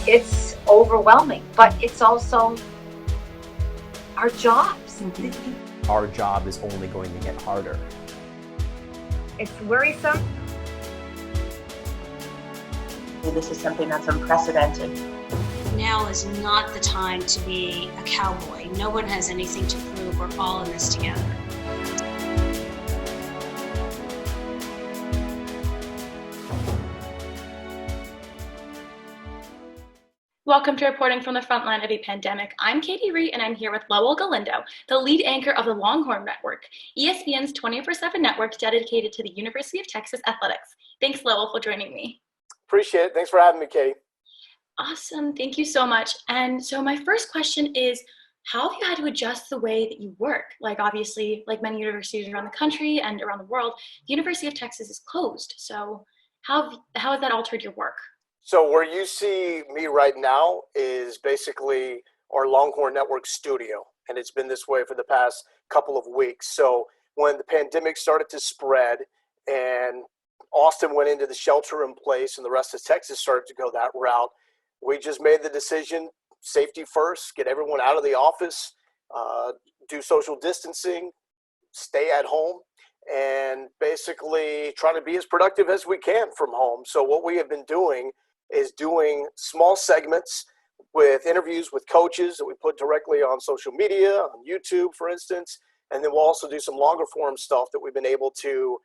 it's overwhelming, but it's also our jobs. Our job is only going to get harder. It's worrisome. This is something that's unprecedented. Now is not the time to be a cowboy. No one has anything to prove. We're all in this together. Welcome to Reporting from the Frontline of a Pandemic. I'm Katie Rhee, and I'm here with Lowell Galindo, the lead anchor of the Longhorn Network, ESPN's 24/7 network dedicated to the University of Texas athletics. Thanks, Lowell, for joining me. Appreciate it. Thanks for having me, Katie. Awesome. Thank you so much. And so my first question is, how have you had to adjust the way that you work? Like, obviously, like many universities around the country and around the world, the University of Texas is closed. So how has that altered your work? So where you see me right now is basically our Longhorn Network studio, and it's been this way for the past couple of weeks. So when the pandemic started to spread and Austin went into the shelter in place and the rest of Texas started to go that route, we just made the decision, safety first, get everyone out of the office, do social distancing, stay at home, and basically try to be as productive as we can from home. So what we have been doing is doing small segments with interviews with coaches that we put directly on social media, on YouTube, for instance. And then we'll also do some longer form stuff that we've been able to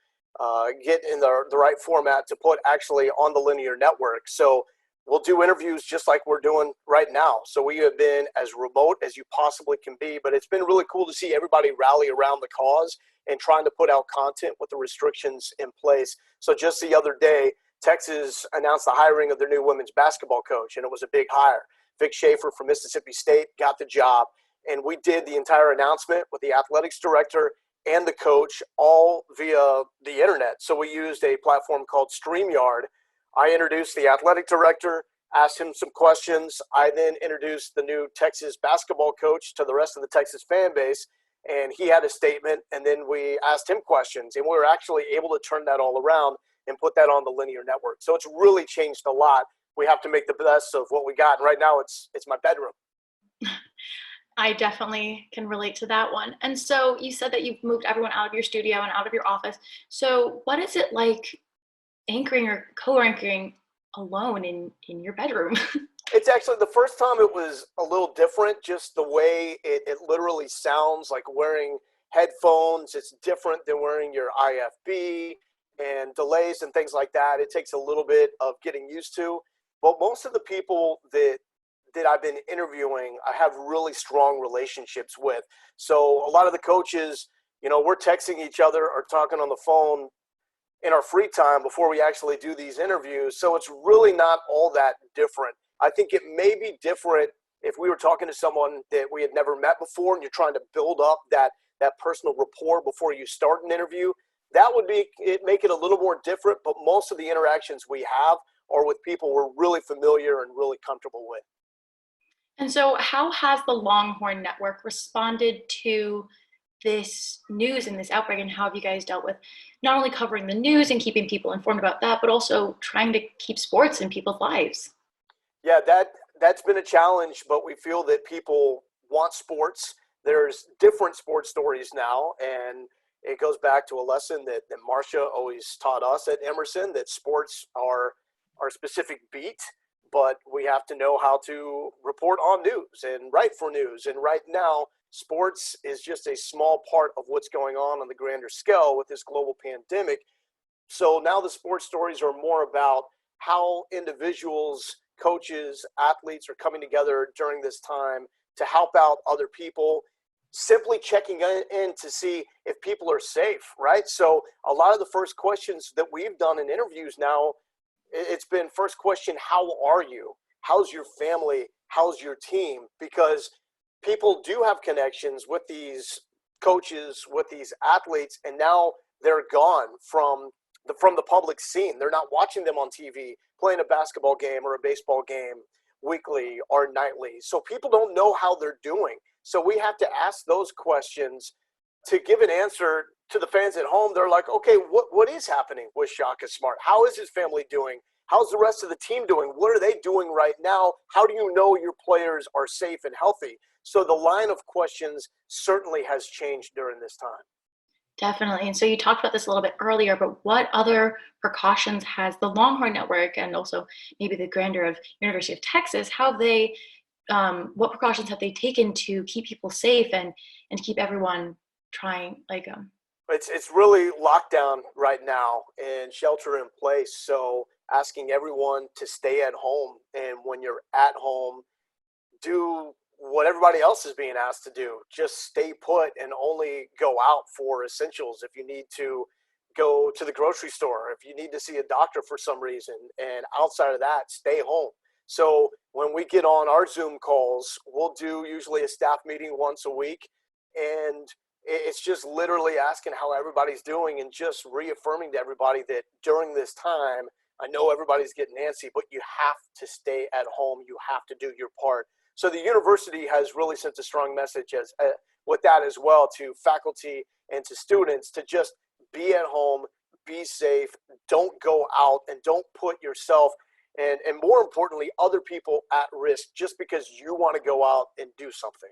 get in the right format to put actually on the linear network. So we'll do interviews just like we're doing right now. So we have been as remote as you possibly can be, but it's been really cool to see everybody rally around the cause and trying to put out content with the restrictions in place. So just the other day, Texas announced the hiring of their new women's basketball coach, and it was a big hire. Vic Schaefer from Mississippi State got the job, and we did the entire announcement with the athletics director and the coach all via the internet. So we used a platform called StreamYard. I introduced the athletic director, asked him some questions. I then introduced the new Texas basketball coach to the rest of the Texas fan base, and he had a statement, and then we asked him questions, and we were actually able to turn that all around and put that on the linear network. So it's really changed a lot. We have to make the best of what we got. And right now it's my bedroom. I definitely can relate to that one. And so you said that you've moved everyone out of your studio and out of your office. So what is it like anchoring or co-anchoring alone in your bedroom? It's actually the first time it was a little different, just the way it literally sounds like wearing headphones. It's different than wearing your IFB and delays and things like that. It takes a little bit of getting used to. But most of the people that I've been interviewing, I have really strong relationships with. So a lot of the coaches, we're texting each other or talking on the phone in our free time before we actually do these interviews. So it's really not all that different. I think it may be different if we were talking to someone that we had never met before and you're trying to build up that personal rapport before you start an interview. That would make it a little more different, but most of the interactions we have are with people we're really familiar and really comfortable with. And so how has the Longhorn Network responded to this news and this outbreak, and how have you guys dealt with not only covering the news and keeping people informed about that, but also trying to keep sports in people's lives? Yeah, that's been a challenge, but we feel that people want sports. There's different sports stories now, and it goes back to a lesson that Marcia always taught us at Emerson, that sports are our specific beat, but we have to know how to report on news and write for news. And right now, sports is just a small part of what's going on the grander scale with this global pandemic. So now the sports stories are more about how individuals, coaches, athletes are coming together during this time to help out other people, simply checking in to see if people are safe, right? So a lot of the first questions that we've done in interviews now, it's been first question, how are you? How's your family? How's your team? Because people do have connections with these coaches, with these athletes, and now they're gone from the public scene. They're not watching them on TV, playing a basketball game or a baseball game weekly or nightly. So people don't know how they're doing. So we have to ask those questions to give an answer to the fans at home. They're like, okay, what is happening with Shaka Smart? How is his family doing? how's the rest of the team doing? What are they doing right now? How do you know your players are safe and healthy? So the line of questions certainly has changed during this time. Definitely. And so you talked about this a little bit earlier, but what other precautions has the Longhorn Network and also maybe the grandeur of University of Texas, how have they, what precautions have they taken to keep people safe and keep everyone trying, It's really lockdown right now and shelter in place. So asking everyone to stay at home, and when you're at home, do what everybody else is being asked to do. Just stay put and only go out for essentials. If you need to go to the grocery store, if you need to see a doctor for some reason, and outside of that, stay home. So when we get on our Zoom calls, we'll do usually a staff meeting once a week, and it's just literally asking how everybody's doing and just reaffirming to everybody that during this time, I know everybody's getting antsy, but you have to stay at home. You have to do your part. So the university has really sent a strong message with that as well to faculty and to students to just be at home, be safe, don't go out, and don't put yourself and more importantly, other people at risk just because you want to go out and do something.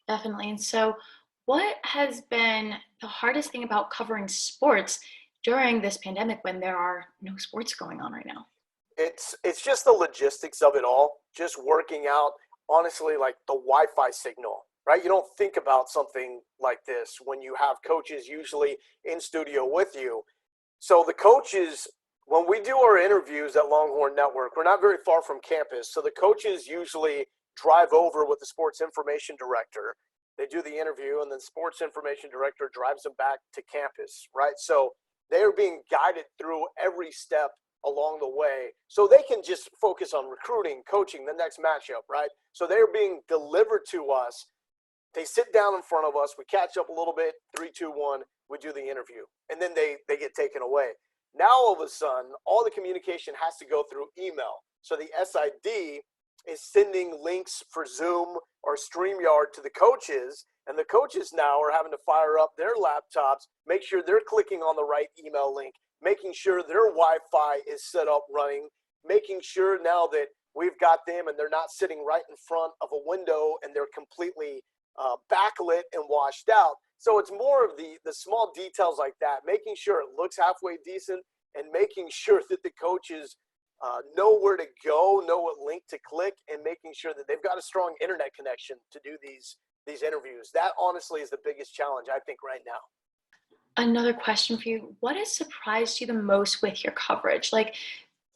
definitely. And so what has been the hardest thing about covering sports during this pandemic when there are no sports going on right now? It's just the logistics of it all, just working out, honestly, like the Wi-Fi signal, right? You don't think about something like this when you have coaches usually in studio with you. So the coaches, when we do our interviews at Longhorn Network, we're not very far from campus. So the coaches usually drive over with the sports information director. They do the interview, and then sports information director drives them back to campus, right? So they are being guided through every step along the way, so they can just focus on recruiting, coaching, the next matchup, right? So they're being delivered to us. They sit down in front of us. We catch up a little bit, 3, 2, 1. We do the interview, and then they get taken away. Now, all of a sudden, all the communication has to go through email. So the SID is sending links for Zoom or StreamYard to the coaches, and the coaches now are having to fire up their laptops, make sure they're clicking on the right email link, making sure their Wi-Fi is set up running, making sure now that we've got them and they're not sitting right in front of a window and they're completely backlit and washed out. So it's more of the small details like that, making sure it looks halfway decent and making sure that the coaches know where to go, know what link to click, and making sure that they've got a strong internet connection to do these interviews. That honestly is the biggest challenge, I think, right now. Another question for you. What has surprised you the most with your coverage? Like,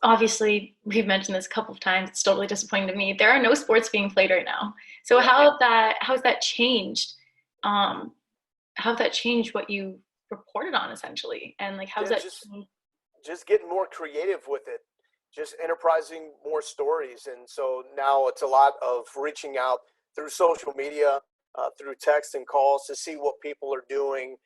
obviously, we've mentioned this a couple of times. It's totally disappointing to me. There are no sports being played right now. So how has that changed? How has that changed what you reported on, essentially? And like, how's that just getting more creative with it, just enterprising more stories. And so now it's a lot of reaching out through social media, through text and calls to see what people are doing.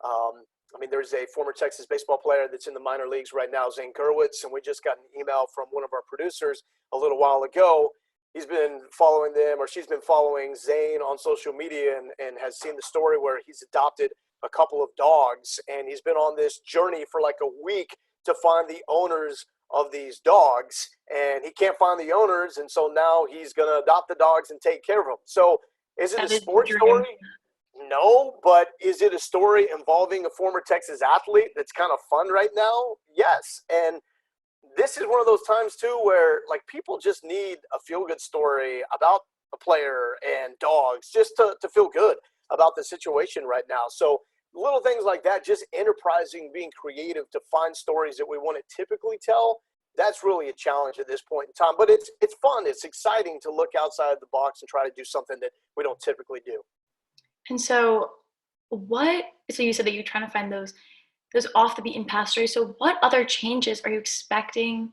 I mean, there's a former Texas baseball player that's in the minor leagues right now, Zane Gerwitz, and we just got an email from one of our producers a little while ago. He's been following them, or she's been following Zane on social media and has seen the story where he's adopted a couple of dogs, and he's been on this journey for like a week to find the owners of these dogs, and he can't find the owners, and so now he's going to adopt the dogs and take care of them. So is it a sports story? No, but is it a story involving a former Texas athlete that's kind of fun right now? Yes. And this is one of those times too where like people just need a feel-good story about a player and dogs just to feel good about the situation right now. So little things like that, just enterprising, being creative to find stories that we wouldn't typically tell, that's really a challenge at this point in time. But it's fun. It's exciting to look outside the box and try to do something that we don't typically do. And so you said that you're trying to find those off the beaten path stories. So what other changes are you expecting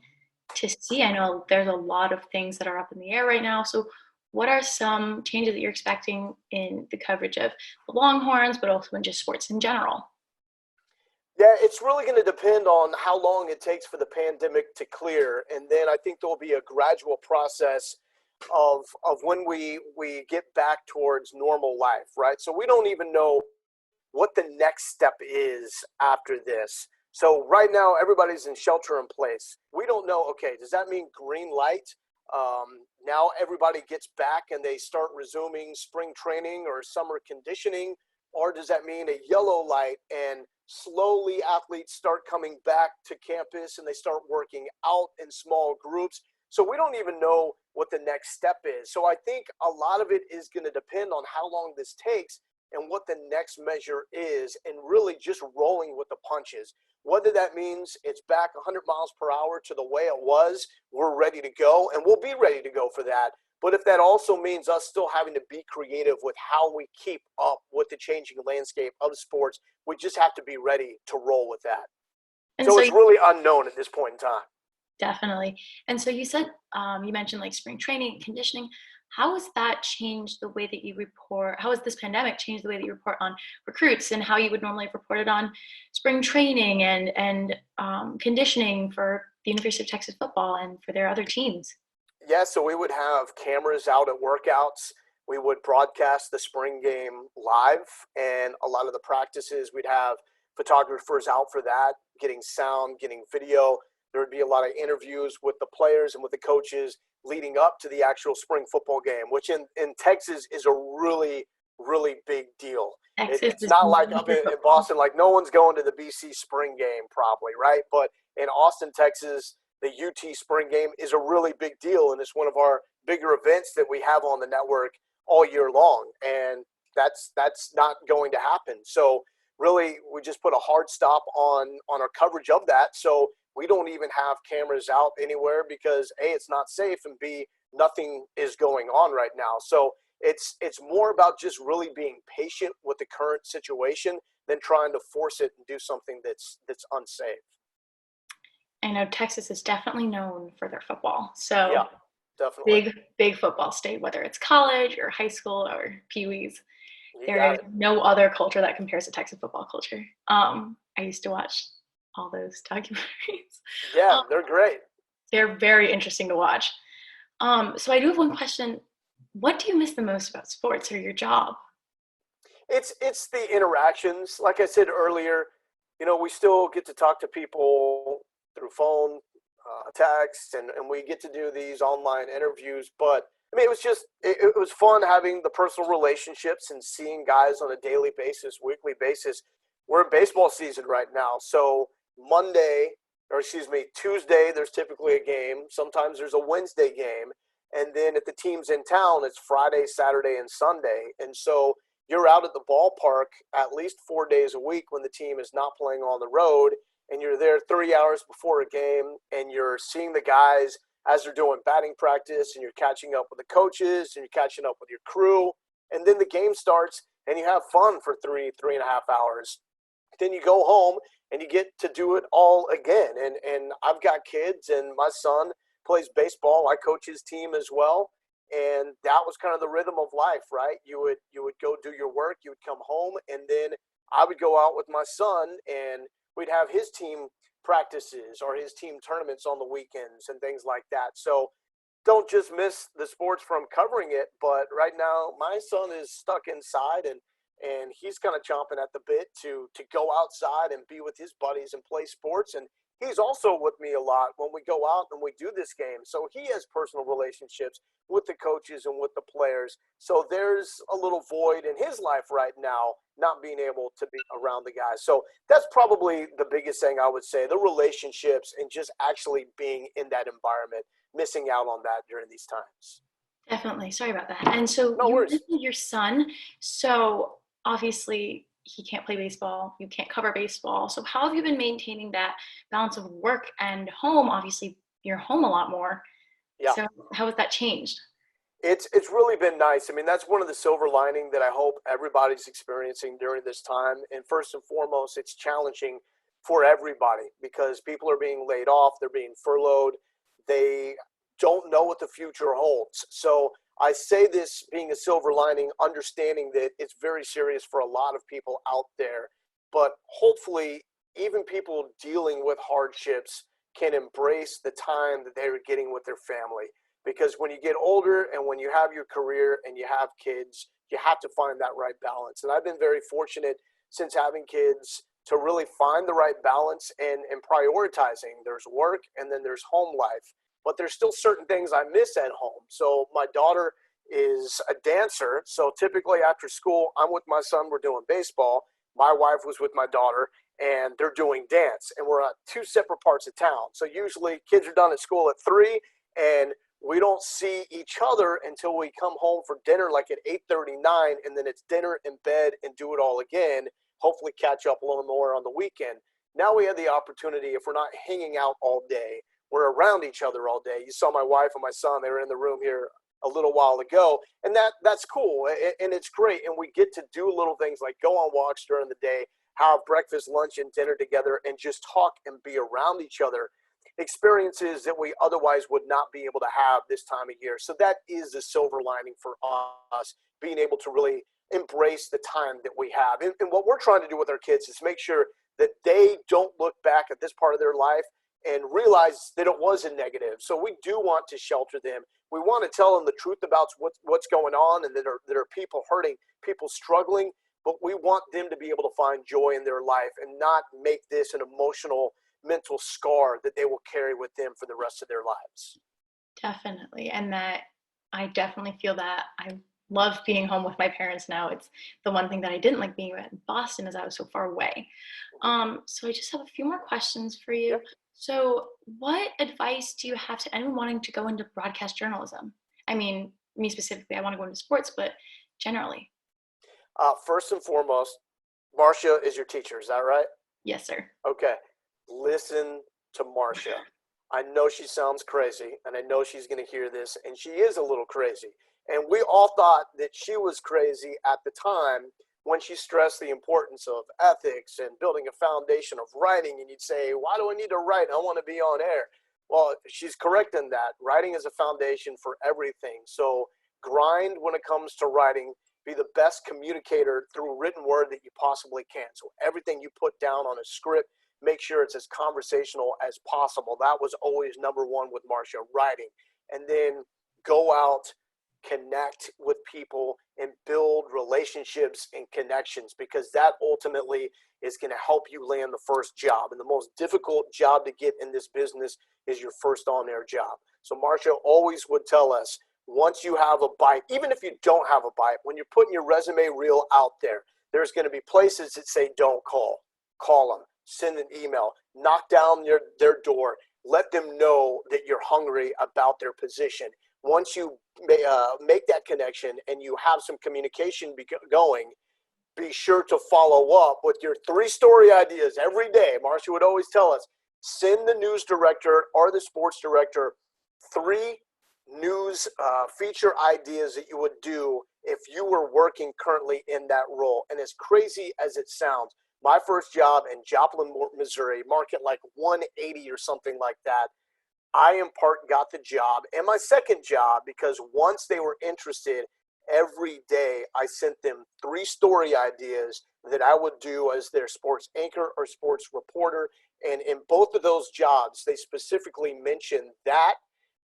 to see? I know there's a lot of things that are up in the air right now. So what are some changes that you're expecting in the coverage of the Longhorns, but also in just sports in general? Yeah, it's really going to depend on how long it takes for the pandemic to clear. And then I think there'll be a gradual process of when we get back towards normal life, right? So we don't even know what the next step is after this. So right now, everybody's in shelter in place. We don't know, okay, does that mean green light? Now everybody gets back and they start resuming spring training or summer conditioning? Or does that mean a yellow light and slowly athletes start coming back to campus and they start working out in small groups? So we don't even know what the next step is. So I think a lot of it is going to depend on how long this takes and what the next measure is, and really just rolling with the punches. Whether that means it's back 100 miles per hour to the way it was, we're ready to go, and we'll be ready to go for that. But if that also means us still having to be creative with how we keep up with the changing landscape of sports, we just have to be ready to roll with that. And So so it's really unknown at this point in time. definitely. And so you said, you mentioned like spring training and conditioning. How has that changed the way that you report? How has this pandemic changed the way that you report on recruits and how you would normally have reported on spring training and conditioning for the University of Texas football and for their other teams? Yeah, so we would have cameras out at workouts. We would broadcast the spring game live, and a lot of the practices, we'd have photographers out for that, getting sound, getting video. There would be a lot of interviews with the players and with the coaches leading up to the actual spring football game, which in Texas is a really, really big deal. Texas It's is not like known up for in football. Boston, like no one's going to the BC spring game probably, right? But in Austin, Texas, the UT spring game is a really big deal, and it's one of our bigger events that we have on the network all year long, and that's not going to happen. So really, we just put a hard stop on our coverage of that. So we don't even have cameras out anywhere because A, it's not safe, and B, nothing is going on right now. So it's more about just really being patient with the current situation than trying to force it and do something that's unsafe. I know Texas is definitely known for their football. So Yeah, definitely. big football state, whether it's college or high school or Pee-wees. You There got is it. no other culture that compares to Texas football culture. I used to watch all those documentaries. Yeah, Um, they're great. they're very interesting to watch. So I do have one question. What do you miss the most about sports or your job? It's the interactions. Like I said earlier, we still get to talk to people through phone, text, and we get to do these online interviews. But I mean, it was fun having the personal relationships and seeing guys on a daily basis, weekly basis. We're in baseball season right now, so Tuesday, there's typically a game. Sometimes there's a Wednesday game, and then if the team's in town, it's Friday, Saturday, and Sunday. And so you're out at the ballpark at least 4 days a week when the team is not playing on the road, and you're there 3 hours before a game, and you're seeing the guys as they're doing batting practice, and you're catching up with the coaches, and you're catching up with your crew, and then the game starts, and you have fun for 3.5 hours. Then you go home, and you get to do it all again. And I've got kids, and my son plays baseball. I coach his team as well. And that was kind of the rhythm of life, right? You would go do your work, you would come home, and then I would go out with my son, and we'd have his team practices or his team tournaments on the weekends and things like that. So don't just miss the sports from covering it, but right now my son is stuck inside, and he's kind of chomping at the bit to go outside and be with his buddies and play sports. And he's also with me a lot when we go out and we do this game. So he has personal relationships with the coaches and with the players. So there's a little void in his life right now, not being able to be around the guys. So that's probably the biggest thing I would say, the relationships and just actually being in that environment, missing out on that during these times. Definitely. Sorry about that. And so No you worries. mentioned your son. So obviously he can't play baseball. You can't cover baseball. So how have you been maintaining that balance of work and home? Obviously you're home a lot more. Yeah. So how has that changed? It's really been nice. I mean, that's one of the silver lining that I hope everybody's experiencing during this time. And first and foremost, it's challenging for everybody because people are being laid off, they're being furloughed, they don't know what the future holds. So I say this being a silver lining, understanding that it's very serious for a lot of people out there. But hopefully, even people dealing with hardships can embrace the time that they're getting with their family. Because when you get older and when you have your career and you have kids, you have to find that right balance. And I've been very fortunate since having kids to really find the right balance and prioritizing. There's work and then there's home life, but there's still certain things I miss at home. So my daughter is a dancer. So typically after school, I'm with my son, we're doing baseball. My wife was with my daughter and they're doing dance, and we're at two separate parts of town. So usually kids are done at school at 3, and we don't see each other until we come home for dinner, like at 8:39, and then it's dinner in bed and do it all again. Hopefully catch up a little more on the weekend. Now we have the opportunity, if we're not hanging out all day, we're around each other all day. You saw my wife and my son, they were in the room here a little while ago, and that's cool, and it's great. And we get to do little things like go on walks during the day, have breakfast, lunch, and dinner together, and just talk and be around each other. Experiences that we otherwise would not be able to have this time of year. So that is the silver lining for us, being able to really embrace the time that we have. And what we're trying to do with our kids is make sure that they don't look back at this part of their life and realize that it was a negative. So we do want to shelter them. We want to tell them the truth about what's going on, and that are people hurting, people struggling, but we want them to be able to find joy in their life and not make this an emotional, mental scar that they will carry with them for the rest of their lives. Definitely. And that I definitely feel that I love being home with my parents now. It's the one thing that I didn't like being in Boston, is I was so far away. So I just have a few more questions for you. Yep. So what advice do you have to anyone wanting to go into broadcast journalism? I mean, me specifically, I want to go into sports, but generally. First and foremost, Marcia is your teacher. Is that right? Yes, sir. Okay. Listen to Marcia. I know she sounds crazy, and I know she's going to hear this, and she is a little crazy. And we all thought that she was crazy at the time when she stressed the importance of ethics and building a foundation of writing. And you'd say, why do I need to write? I want to be on air. Well, she's correct in that. Writing is a foundation for everything. So grind when it comes to writing. Be the best communicator through written word that you possibly can. So everything you put down on a script, make sure it's as conversational as possible. That was always number one with Marcia, writing. And then go out, connect with people, and build relationships and connections, because that ultimately is going to help you land the first job. And the most difficult job to get in this business is your first on-air job. So Marcia always would tell us, once you have a bite, even if you don't have a bite, when you're putting your resume reel out there, there's going to be places that say don't call. Call them, send an email, knock down their door, let them know that you're hungry about their position. Once you make that connection and you have some communication going, be sure to follow up with your 3-story ideas every day. Marcia would always tell us, send the news director or the sports director 3 news feature ideas that you would do if you were working currently in that role. And as crazy as it sounds, my first job in Joplin, Missouri, market like 180 or something like that, I in part got the job. And my second job, because once they were interested, every day I sent them 3-story ideas that I would do as their sports anchor or sports reporter. And in both of those jobs, they specifically mentioned that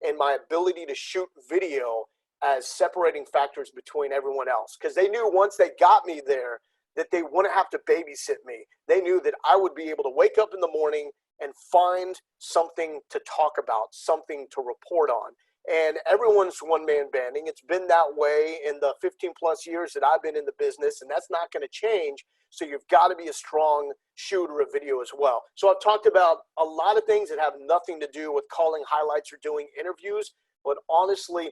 and my ability to shoot video as separating factors between everyone else. Because they knew once they got me there that they wouldn't have to babysit me. They knew that I would be able to wake up in the morning and find something to talk about, something to report on. And everyone's one-man banding. It's been that way in the 15 plus years that I've been in the business, and that's not going to change. So you've got to be a strong shooter of video as well. So I've talked about a lot of things that have nothing to do with calling highlights or doing interviews, but honestly,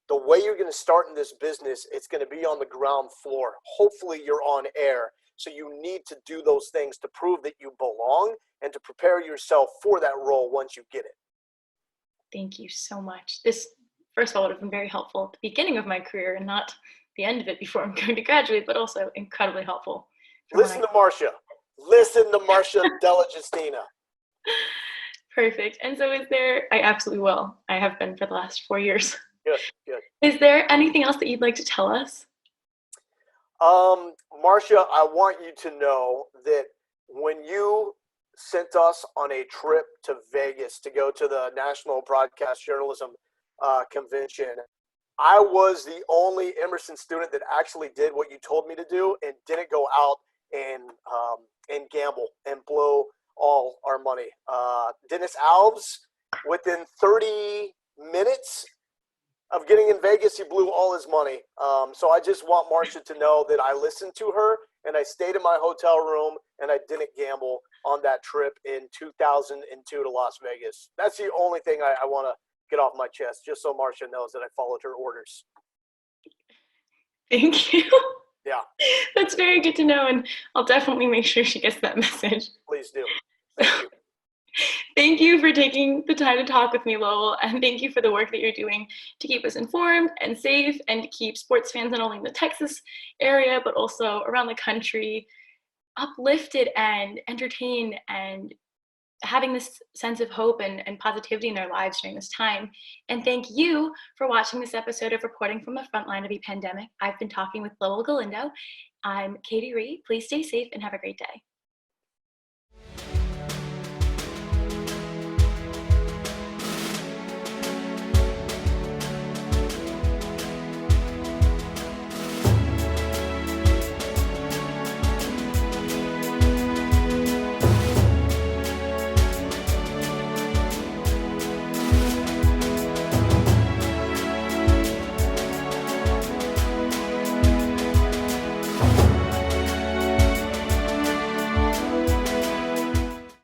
the way you're going to start in this business, it's going to be on the ground floor. Hopefully you're on air. So you need to do those things to prove that you belong and to prepare yourself for that role once you get it. Thank you so much. This, first of all, would have been very helpful at the beginning of my career and not the end of it before I'm going to graduate, but also incredibly helpful. Listen to Marcia. Listen to Marcia Della Justina. Perfect. And so is there, I absolutely will. I have been for the last 4 years. Good, good. Is there anything else that you'd like to tell us? Marcia, I want you to know that when you sent us on a trip to Vegas to go to the National Broadcast Journalism Convention, I was the only Emerson student that actually did what you told me to do and didn't go out and gamble and blow all our money. Dennis Alves, within 30 minutes of getting in Vegas, he blew all his money. So I just want Marcia to know that I listened to her and I stayed in my hotel room and I didn't gamble on that trip in 2002 to Las Vegas. That's the only thing I want to get off my chest, just so Marcia knows that I followed her orders. Thank you. Yeah. That's very good to know, and I'll definitely make sure she gets that message. Please do. Thank you. Thank you for taking the time to talk with me, Lowell, and thank you for the work that you're doing to keep us informed and safe and to keep sports fans not only in the Texas area, but also around the country uplifted and entertained and having this sense of hope and positivity in their lives during this time. And thank you for watching this episode of Reporting from the Frontline of the Pandemic. I've been talking with Lowell Galindo. I'm Katie Rhee. Please stay safe and have a great day.